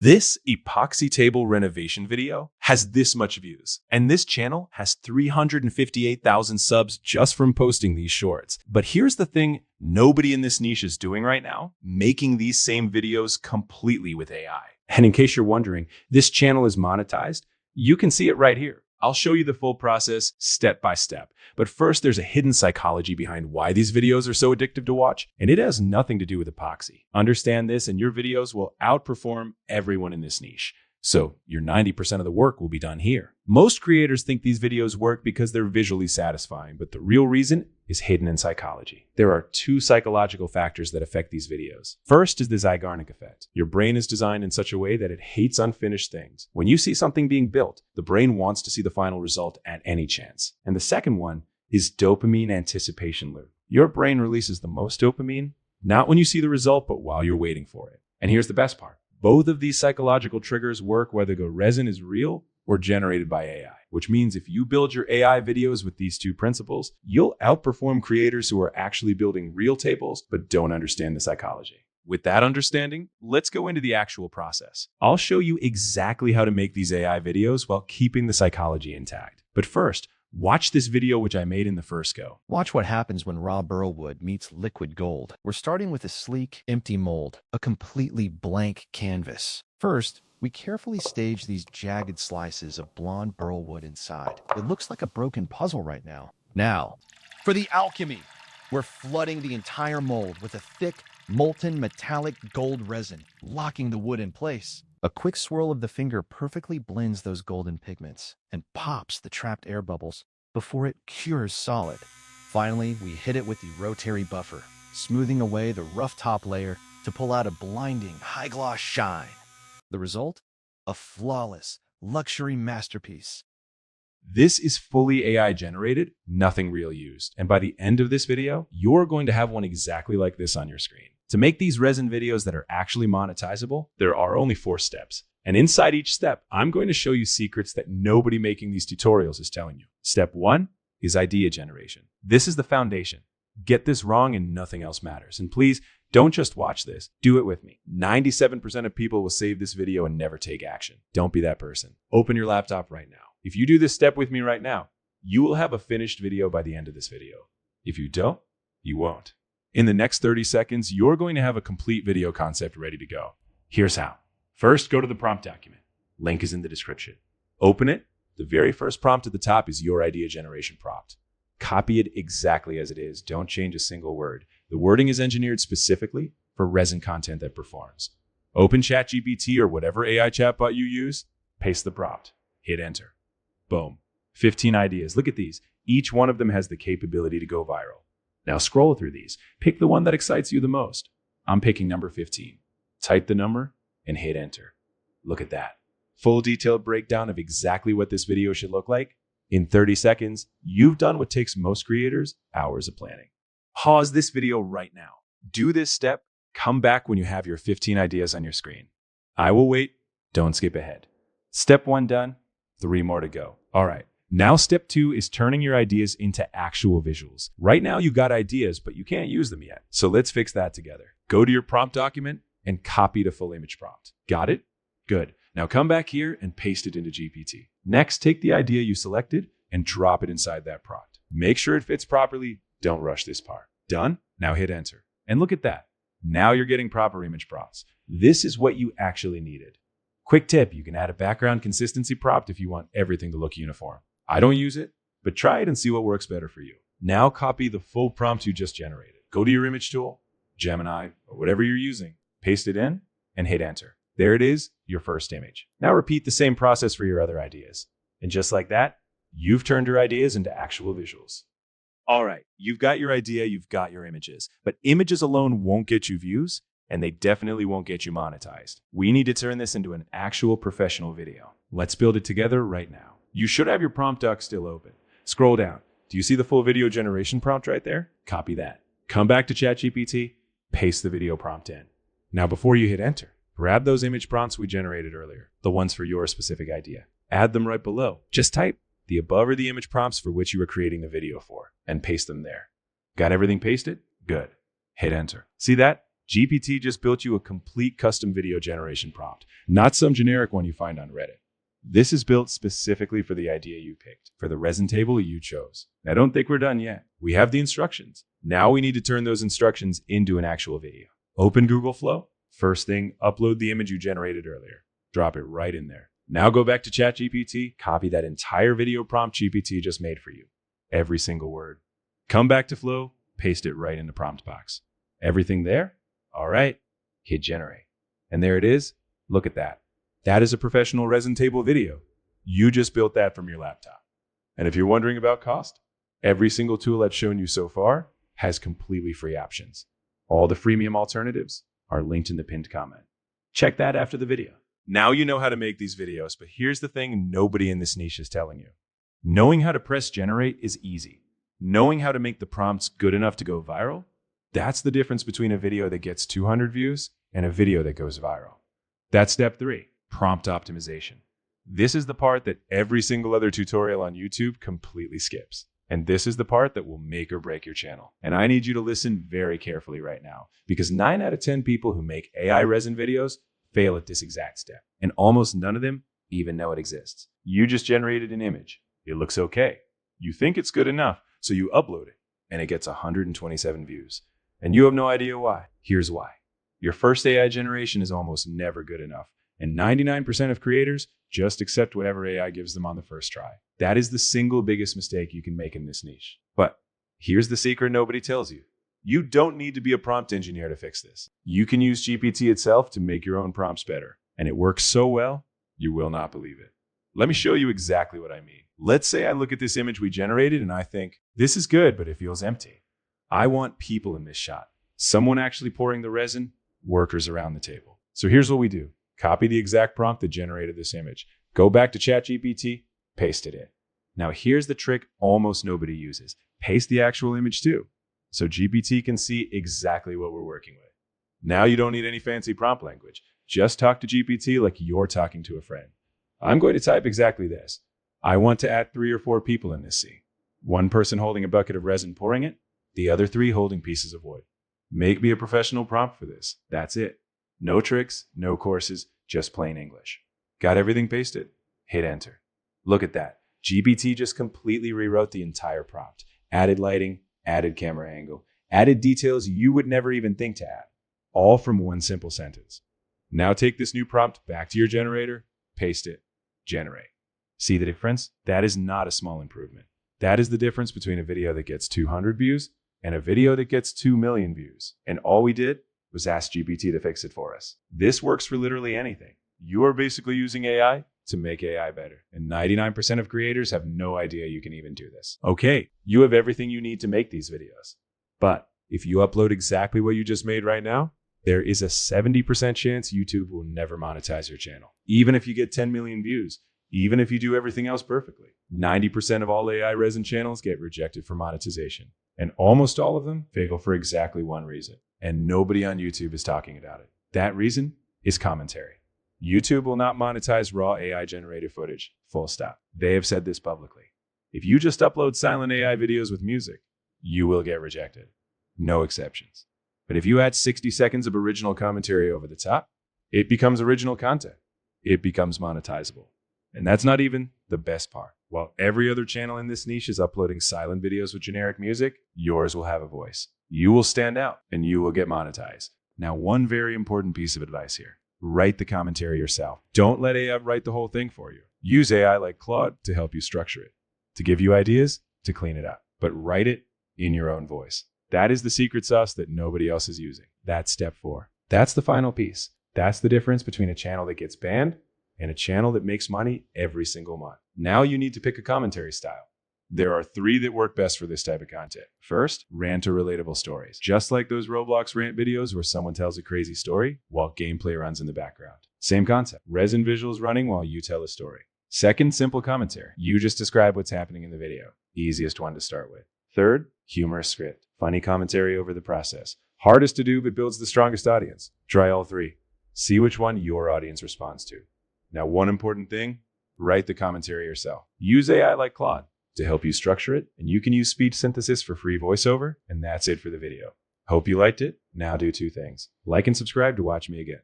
This epoxy table renovation video has this much views, and this channel has 358,000 subs just from posting these shorts. But here's the thing nobody in this niche is doing right now, making these same videos completely with AI. And in case you're wondering, this channel is monetized. You can see it right here. I'll show you the full process step by step. But first, there's a hidden psychology behind why these videos are so addictive to watch, and it has nothing to do with epoxy. Understand this, and your videos will outperform everyone in this niche. So your 90% of the work will be done here. Most creators think these videos work because they're visually satisfying, but the real reason is hidden in psychology. There are two psychological factors that affect these videos. First is the Zeigarnik effect. Your brain is designed in such a way that it hates unfinished things. When you see something being built, the brain wants to see the final result at any chance. And the second one is dopamine anticipation loop. Your brain releases the most dopamine, not when you see the result, but while you're waiting for it. And here's the best part. Both of these psychological triggers work whether the resin is real or generated by AI, which means if you build your AI videos with these two principles, you'll outperform creators who are actually building real tables but don't understand the psychology. With that understanding, let's go into the actual process. I'll show you exactly how to make these AI videos while keeping the psychology intact. But first, watch this video which I made in the first go. Watch what happens when raw burl wood meets liquid gold. We're starting with a sleek, empty mold, a completely blank canvas. First, we carefully stage these jagged slices of blonde burl wood inside. It looks like a broken puzzle right now. Now, for the alchemy, we're flooding the entire mold with a thick, molten metallic gold resin, locking the wood in place. A quick swirl of the finger perfectly blends those golden pigments and pops the trapped air bubbles before it cures solid. Finally, we hit it with the rotary buffer, smoothing away the rough top layer to pull out a blinding high-gloss shine. The result? A flawless, luxury masterpiece. This is fully AI generated, nothing real used. And by the end of this video, you're going to have one exactly like this on your screen. To make these resin videos that are actually monetizable, there are only 4 steps. And inside each step, I'm going to show you secrets that nobody making these tutorials is telling you. Step 1 is idea generation. This is the foundation. Get this wrong and nothing else matters. And please, don't just watch this. Do it with me. 97% of people will save this video and never take action. Don't be that person. Open your laptop right now. If you do this step with me right now, you will have a finished video by the end of this video. If you don't, you won't. In the next 30 seconds, you're going to have a complete video concept ready to go. Here's how. First, go to the prompt document. Link is in the description. Open it. The very first prompt at the top is your idea generation prompt. Copy it exactly as it is. Don't change a single word. The wording is engineered specifically for resin content that performs. Open ChatGPT or whatever AI chatbot you use. Paste the prompt. Hit enter. Boom. 15 ideas. Look at these. Each one of them has the capability to go viral. Now scroll through these. Pick the one that excites you the most. I'm picking number 15. Type the number and hit enter. Look at that. Full detailed breakdown of exactly what this video should look like. In 30 seconds, you've done what takes most creators hours of planning. Pause this video right now. Do this step. Come back when you have your 15 ideas on your screen. I will wait. Don't skip ahead. Step 1 done. 3 more to go. All right. Now step 2 is turning your ideas into actual visuals. Right now you got ideas, but you can't use them yet. So let's fix that together. Go to your prompt document and copy the full image prompt. Got it? Good. Now come back here and paste it into GPT. Next, take the idea you selected and drop it inside that prompt. Make sure it fits properly. Don't rush this part. Done? Now hit enter. And look at that. Now you're getting proper image prompts. This is what you actually needed. Quick tip, you can add a background consistency prompt if you want everything to look uniform. I don't use it, but try it and see what works better for you. Now copy the full prompt you just generated. Go to your image tool, Gemini, or whatever you're using, paste it in, and hit enter. There it is, your first image. Now repeat the same process for your other ideas. And just like that, you've turned your ideas into actual visuals. All right, you've got your idea, you've got your images, but images alone won't get you views, and they definitely won't get you monetized. We need to turn this into an actual professional video. Let's build it together right now. You should have your prompt doc still open. Scroll down. Do you see the full video generation prompt right there? Copy that. Come back to ChatGPT, paste the video prompt in. Now before you hit enter, grab those image prompts we generated earlier, the ones for your specific idea. Add them right below. Just type the above are the image prompts for which you are creating the video for, and paste them there. Got everything pasted? Good. Hit enter. See that? GPT just built you a complete custom video generation prompt, not some generic one you find on Reddit. This is built specifically for the idea you picked, for the resin table you chose. Now don't think we're done yet. We have the instructions. Now we need to turn those instructions into an actual video. Open Google Flow. First thing, upload the image you generated earlier. Drop it right in there. Now go back to ChatGPT, copy that entire video prompt GPT just made for you. Every single word. Come back to Flow, paste it right in the prompt box. Everything there? All right, hit generate. And there it is. Look at that. That is a professional resin table video. You just built that from your laptop. And if you're wondering about cost, every single tool I've shown you so far has completely free options. All the freemium alternatives are linked in the pinned comment. Check that after the video. Now you know how to make these videos, but here's the thing nobody in this niche is telling you. Knowing how to press generate is easy. Knowing how to make the prompts good enough to go viral, that's the difference between a video that gets 200 views and a video that goes viral. That's step 3. Prompt optimization. This is the part that every single other tutorial on YouTube completely skips. And this is the part that will make or break your channel. And I need you to listen very carefully right now, because 9 out of 10 people who make AI resin videos fail at this exact step. And almost none of them even know it exists. You just generated an image. It looks okay. You think it's good enough, so you upload it, and it gets 127 views. And you have no idea why. Here's why. Your first AI generation is almost never good enough. And 99% of creators just accept whatever AI gives them on the first try. That is the single biggest mistake you can make in this niche. But here's the secret nobody tells you. You don't need to be a prompt engineer to fix this. You can use GPT itself to make your own prompts better. And it works so well, you will not believe it. Let me show you exactly what I mean. Let's say I look at this image we generated and I think, this is good, but it feels empty. I want people in this shot. Someone actually pouring the resin, workers around the table. So here's what we do. Copy the exact prompt that generated this image. Go back to ChatGPT, paste it in. Now here's the trick almost nobody uses. Paste the actual image too, so GPT can see exactly what we're working with. Now you don't need any fancy prompt language. Just talk to GPT like you're talking to a friend. I'm going to type exactly this. I want to add 3 or 4 people in this scene. One person holding a bucket of resin pouring it, the other 3 holding pieces of wood. Make me a professional prompt for this. That's it. No tricks, no courses, just plain English. Got everything pasted? Hit enter. Look at that. GPT just completely rewrote the entire prompt. Added lighting, added camera angle, added details you would never even think to add. All from one simple sentence. Now take this new prompt back to your generator, paste it, generate. See the difference? That is not a small improvement. That is the difference between a video that gets 200 views and a video that gets 2 million views. And all we did was ask GPT to fix it for us. This works for literally anything. You are basically using AI to make AI better. And 99% of creators have no idea you can even do this. Okay, you have everything you need to make these videos. But if you upload exactly what you just made right now, there is a 70% chance YouTube will never monetize your channel. Even if you get 10 million views, even if you do everything else perfectly. 90% of all AI resin channels get rejected for monetization. And almost all of them fail for exactly one reason. And nobody on YouTube is talking about it. That reason is commentary. YouTube will not monetize raw AI generated footage, full stop. They have said this publicly. If you just upload silent AI videos with music, you will get rejected. No exceptions. But if you add 60 seconds of original commentary over the top, it becomes original content. It becomes monetizable. And that's not even the best part. While every other channel in this niche is uploading silent videos with generic music, yours will have a voice. You will stand out and you will get monetized. Now, one very important piece of advice here. Write the commentary yourself. Don't let AI write the whole thing for you. Use AI like Claude to help you structure it, to give you ideas, to clean it up. But write it in your own voice. That is the secret sauce that nobody else is using. That's step 4. That's the final piece. That's the difference between a channel that gets banned and a channel that makes money every single month. Now you need to pick a commentary style. There are 3 that work best for this type of content. First, rant or relatable stories. Just like those Roblox rant videos where someone tells a crazy story while gameplay runs in the background. Same concept. Resin visuals running while you tell a story. Second, simple commentary. You just describe what's happening in the video. Easiest one to start with. Third, humorous script. Funny commentary over the process. Hardest to do but builds the strongest audience. Try all 3. See which one your audience responds to. Now, one important thing, write the commentary yourself. Use AI like Claude to help you structure it, and you can use speech synthesis for free voiceover, and that's it for the video. Hope you liked it. Now do two things. Like and subscribe to watch me again.